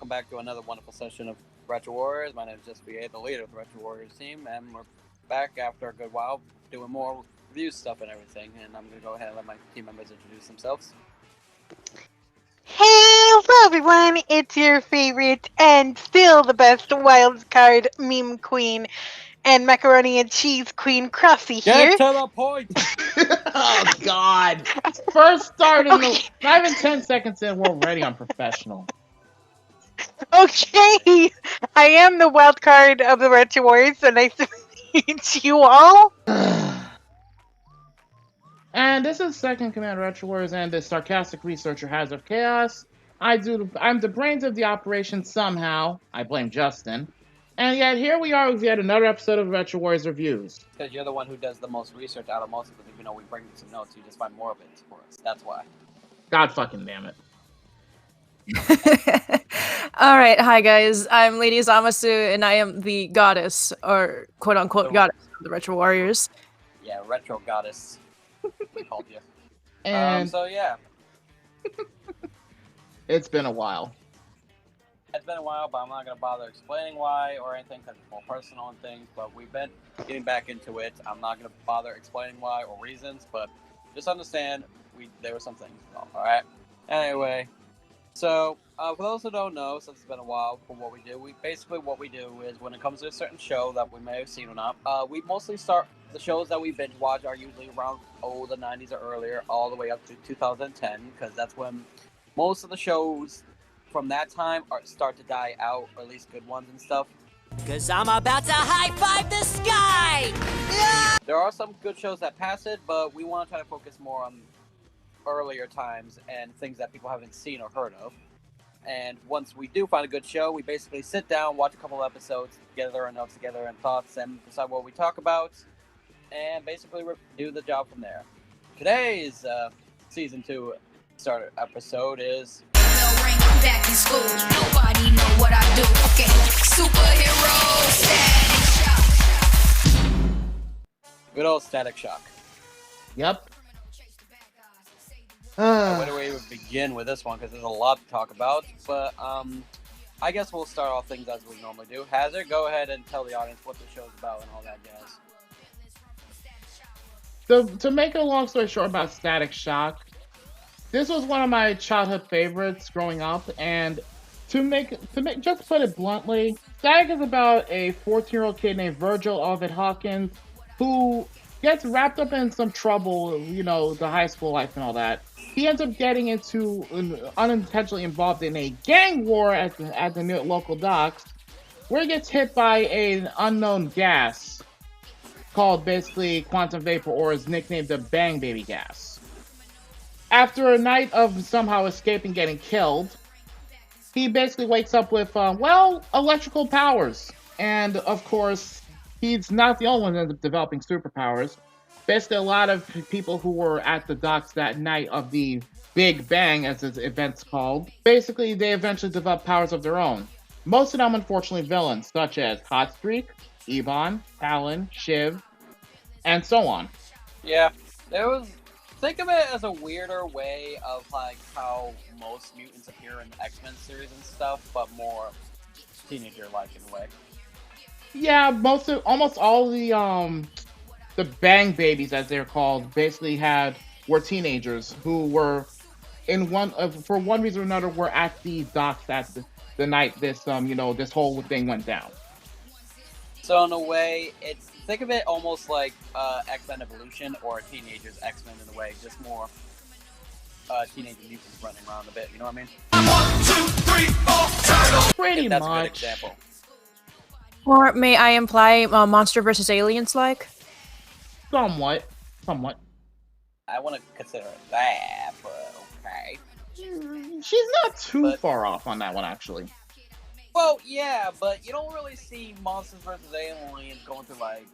welcome back to another wonderful session of Retro Warriors. My name is Just VA, the leader of the Retro Warriors team, and we're back after a good while doing more review stuff and everything. And I'm going to go ahead and let my team members introduce themselves. Hello everyone, it's your favorite and still the best wild card meme queen and macaroni and cheese queen Crossy here. Get to the point! Oh God! First start in the Okay. not even 10 seconds in, we're already unprofessional. Okay, I am the wild card of the Retro Warriors, and nice to meet you all. And this is Second Command Retro Warriors and the sarcastic researcher Hazard of Chaos. I'm the brains of the operation somehow. I blame Justin. And yet here we are with yet another episode of Retro Warriors Reviews. Because you're the one who does the most research out of most of them. Even though we bring some notes, you just find more of it for us. That's why. God fucking damn it. Alright, hi guys. I'm Lady Zamasu, and I am the goddess, or quote-unquote goddess of the Retro Warriors. Yeah, retro goddess. We called you. And So yeah, it's been a while. it's been a while, but I'm not going to bother explaining why or anything because it's more personal and things, but we've been getting back into it. I'm not going to bother explaining why or reasons, but just understand there were some things involved, alright? Anyway, so for those who don't know, since it's been a while for what we do, what we do is when it comes to a certain show that we may have seen or not, we mostly start the shows that we binge watch are usually around the 90s or earlier, all the way up to 2010, because that's when most of the shows from that time start to die out, or at least good ones and stuff. Cause I'm about to high five the sky! Yeah! There are some good shows that pass it, but we want to try to focus more on earlier times and things that people haven't seen or heard of. And once we do find a good show, we basically sit down, watch a couple episodes, gather our notes together and thoughts, and decide what we talk about, and basically do the job from there. Today's season 2 starter episode is Back in school, nobody know what I do. Okay, superhero static shock. good old Static Shock. Yep. Where do we even begin with this one? Because there's a lot to talk about. But I guess we'll start off things as we normally do. Hazard, go ahead and tell the audience what the show's about and all that jazz. So, to make a long story short about Static Shock, this was one of my childhood favorites growing up, and just to put it bluntly, Static is about a 14-year-old kid named Virgil Ovid Hawkins who gets wrapped up in some trouble, the high school life and all that. He ends up getting unintentionally involved in a gang war at the local docks, where he gets hit by an unknown gas called basically quantum vapor, or is nicknamed the Bang Baby gas. After a night of somehow escaping getting killed, he basically wakes up with, electrical powers. And, of course, he's not the only one that ends up developing superpowers. Basically, a lot of people who were at the docks that night of the Big Bang, as this event's called, basically, they eventually develop powers of their own. Most of them, unfortunately, villains, such as Hotstreak, Ebon, Talon, Shiv, and so on. Yeah, think of it as a weirder way of like how most mutants appear in the X-Men series and stuff, but more teenager-like in a way. Yeah, almost all the Bang Babies, as they're called, basically were teenagers who were for one reason or another were at the docks at the night this whole thing went down. So in a way, think of it almost like X-Men Evolution or Teenagers X-Men in a way, just more teenage mutants running around a bit. You know what I mean? 1, 2, 3, 4, turtle! Pretty That's a good much. example. Or may I imply Monster vs. Aliens like? Somewhat. I want to consider it that, but okay. She's not too far off on that one, actually. Well, yeah, but you don't really see Monsters vs. Aliens going through like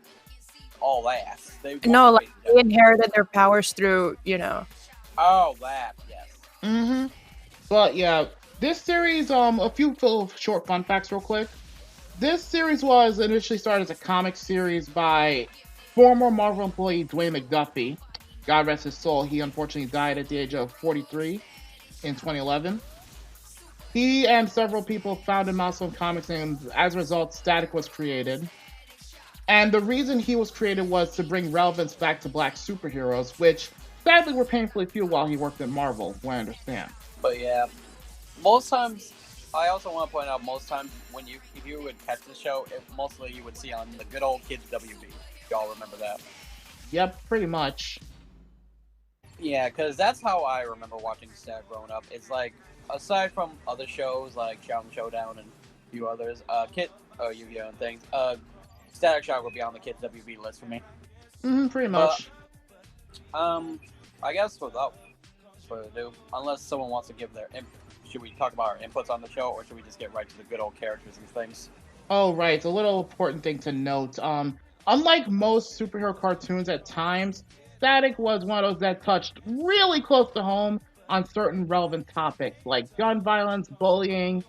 all that. They inherited their powers through, Oh, that, yes. Mm-hmm. But yeah, this series, a few little short fun facts real quick. This series was initially started as a comic series by former Marvel employee Dwayne McDuffie. God rest his soul. He unfortunately died at the age of 43 in 2011. He and several people founded Milestone Comics, and as a result, Static was created. And the reason he was created was to bring relevance back to black superheroes, which sadly were painfully few while he worked at Marvel, what I understand. But yeah, most times, I also want to point out, most times when if you would catch the show, mostly you would see on the good old kids WB. Y'all remember that? Yep, pretty much. Yeah, because that's how I remember watching Static growing up. It's like, aside from other shows like Shout and Showdown and a few others, Yu-Gi-Oh! And things, Static Shock would be on the kids WB list for me. Pretty much. I guess without further ado, unless someone wants to give their should we talk about our inputs on the show, or should we just get right to the good old characters and things? Oh, right. It's a little important thing to note. Unlike most superhero cartoons at times, Static was one of those that touched really close to home on certain relevant topics like gun violence, bullying,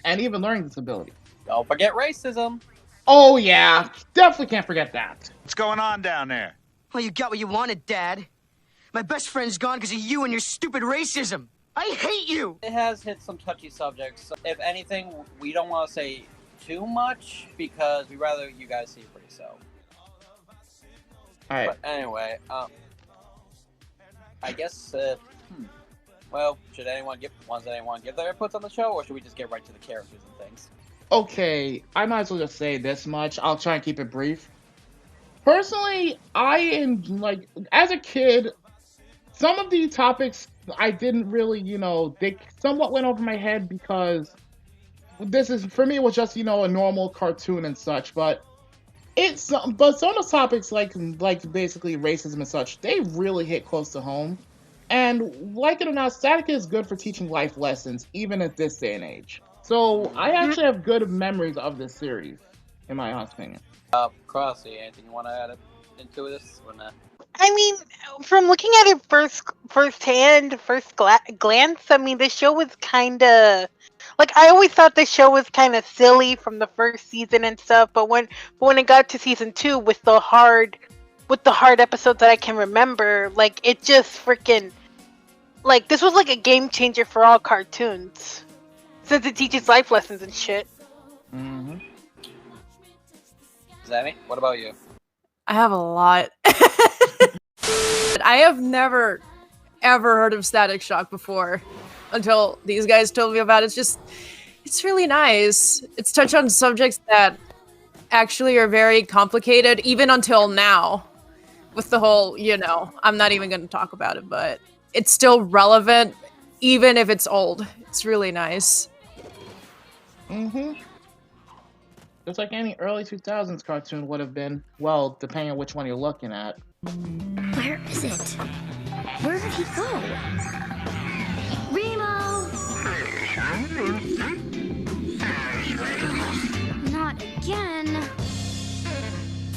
and even learning disabilities. Don't forget racism. Oh yeah, definitely can't forget that. What's going on down there? Well, you got what you wanted, Dad. My best friend's gone because of you and your stupid racism. I hate you! It has hit some touchy subjects. If anything, we don't want to say too much because we'd rather you guys see it for yourself. Alright. But anyway, I guess, well, should anyone give their inputs on the show, or should we just get right to the characters and things? Okay, I might as well just say this much. I'll try and keep it brief. Personally, as a kid, some of the topics I didn't really, they somewhat went over my head because for me, it was just, a normal cartoon and such, but some of those topics like basically racism and such, they really hit close to home. And like it or not, Static is good for teaching life lessons, even at this day and age. So I actually have good memories of this series, in my honest opinion. Crossy, anything you want to add into this or not? I mean, from looking at it first glance, I mean, the show was kind of like, I always thought the show was kind of silly from the first season and stuff. But when it got to season 2 with the hard episodes that I can remember, like, it just freaking, like, this was like a game changer for all cartoons, since it teaches life lessons and shit. Mm-hmm. Zammy, what about you? I have a lot. I have never, ever heard of Static Shock before until these guys told me about it. It's really nice. It's touched on subjects that actually are very complicated, even until now. With the whole, I'm not even going to talk about it, but it's still relevant, even if it's old. It's really nice. Mm-hmm. Just like any early 2000s cartoon would have been, well, depending on which one you're looking at. Where is it? Where did he go?